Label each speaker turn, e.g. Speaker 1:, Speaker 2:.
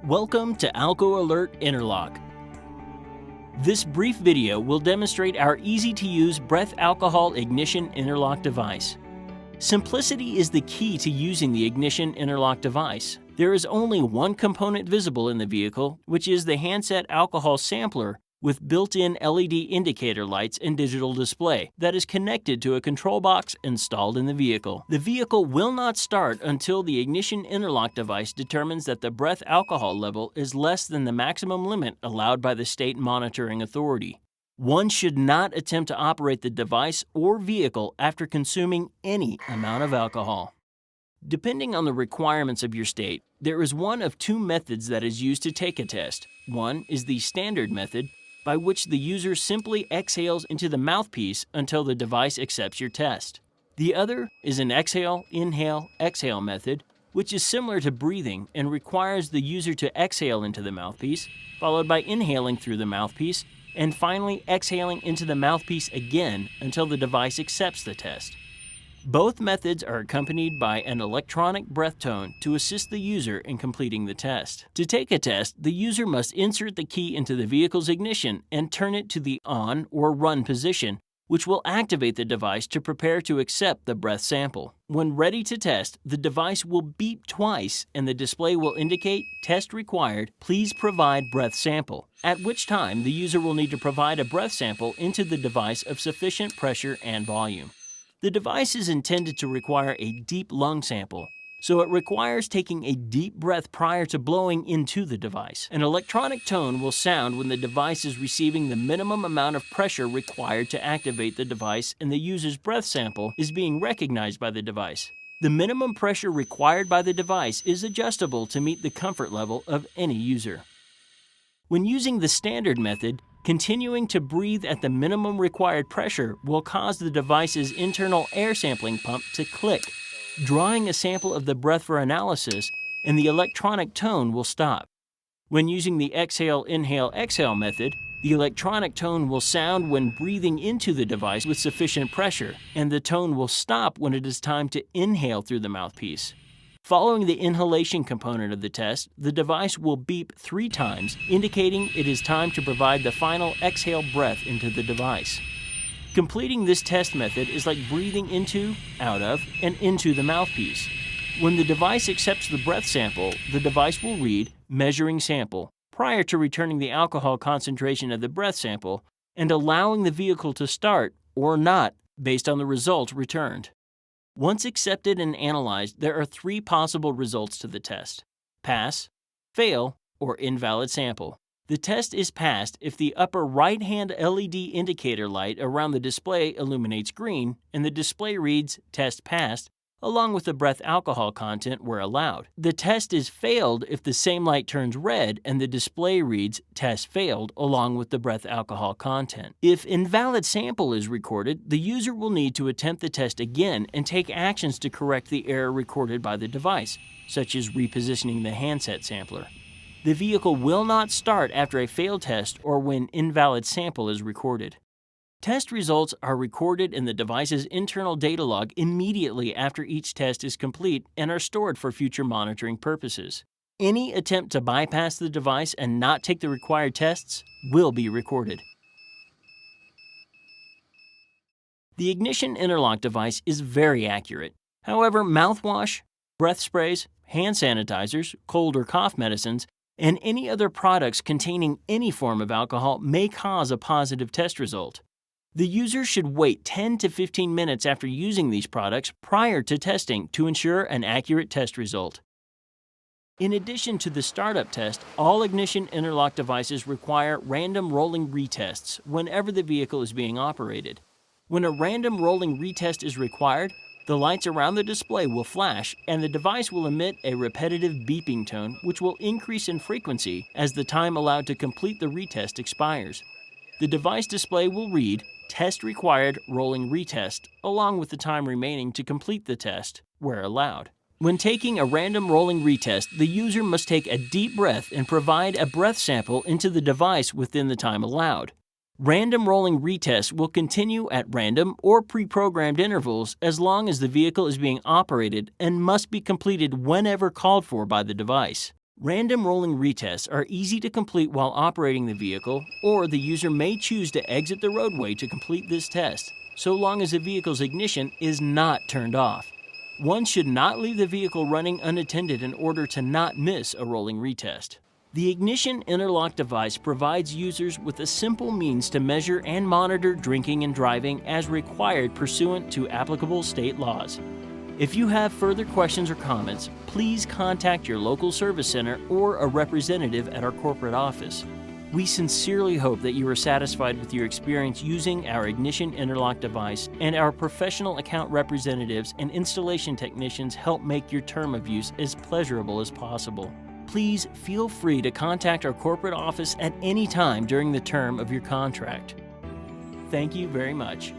Speaker 1: Welcome to AlcoAlert Interlock. This brief video will demonstrate our easy-to-use breath alcohol ignition interlock device. Simplicity is the key to using the ignition interlock device. There is only one component visible in the vehicle, which is the handset alcohol sampler with built-in LED indicator lights and digital display that is connected to a control box installed in the vehicle. The vehicle will not start until the ignition interlock device determines that the breath alcohol level is less than the maximum limit allowed by the state monitoring authority. One should not attempt to operate the device or vehicle after consuming any amount of alcohol. Depending on the requirements of your state, there is one of two methods that is used to take a test. One is the standard method, by which the user simply exhales into the mouthpiece until the device accepts your test. The other is an exhale, inhale, exhale method, which is similar to breathing and requires the user to exhale into the mouthpiece, followed by inhaling through the mouthpiece, and finally exhaling into the mouthpiece again until the device accepts the test. Both methods are accompanied by an electronic breath tone to assist the user in completing the test. To take a test, the user must insert the key into the vehicle's ignition and turn it to the on or run position, which will activate the device to prepare to accept the breath sample. When ready to test, the device will beep twice and the display will indicate "Test required, please provide breath sample," at which time the user will need to provide a breath sample into the device of sufficient pressure and volume. The device is intended to require a deep lung sample, so it requires taking a deep breath prior to blowing into the device. An electronic tone will sound when the device is receiving the minimum amount of pressure required to activate the device and the user's breath sample is being recognized by the device. The minimum pressure required by the device is adjustable to meet the comfort level of any user. When using the standard method, continuing to breathe at the minimum required pressure will cause the device's internal air sampling pump to click, drawing a sample of the breath for analysis, and the electronic tone will stop. When using the exhale, inhale, exhale method, the electronic tone will sound when breathing into the device with sufficient pressure, and the tone will stop when it is time to inhale through the mouthpiece. Following the inhalation component of the test, the device will beep 3 times, indicating it is time to provide the final exhale breath into the device. Completing this test method is like breathing into, out of, and into the mouthpiece. When the device accepts the breath sample, the device will read "Measuring sample" prior to returning the alcohol concentration of the breath sample and allowing the vehicle to start or not based on the result returned. Once accepted and analyzed, there are 3 possible results to the test: pass, fail, or invalid sample. The test is passed if the upper right-hand LED indicator light around the display illuminates green and the display reads "Test passed," along with the breath alcohol content where allowed. The test is failed if the same light turns red and the display reads "Test failed," along with the breath alcohol content. If invalid sample is recorded, the user will need to attempt the test again and take actions to correct the error recorded by the device, such as repositioning the handset sampler. The vehicle will not start after a failed test or when invalid sample is recorded. Test results are recorded in the device's internal data log immediately after each test is complete and are stored for future monitoring purposes. Any attempt to bypass the device and not take the required tests will be recorded. The ignition interlock device is very accurate. However, mouthwash, breath sprays, hand sanitizers, cold or cough medicines, and any other products containing any form of alcohol may cause a positive test result. The user should wait 10 to 15 minutes after using these products prior to testing to ensure an accurate test result. In addition to the startup test, all ignition interlock devices require random rolling retests whenever the vehicle is being operated. When a random rolling retest is required, the lights around the display will flash and the device will emit a repetitive beeping tone which will increase in frequency as the time allowed to complete the retest expires. The device display will read "Test required rolling retest," along with the time remaining to complete the test, where allowed. When taking a random rolling retest, the user must take a deep breath and provide a breath sample into the device within the time allowed. Random rolling retests will continue at random or pre-programmed intervals as long as the vehicle is being operated and must be completed whenever called for by the device. Random rolling retests are easy to complete while operating the vehicle, or the user may choose to exit the roadway to complete this test, so long as the vehicle's ignition is not turned off. One should not leave the vehicle running unattended in order to not miss a rolling retest. The Ignition Interlock device provides users with a simple means to measure and monitor drinking and driving as required pursuant to applicable state laws. If you have further questions or comments, please contact your local service center or a representative at our corporate office. We sincerely hope that you are satisfied with your experience using our Ignition Interlock device, and our professional account representatives and installation technicians help make your term of use as pleasurable as possible. Please feel free to contact our corporate office at any time during the term of your contract. Thank you very much.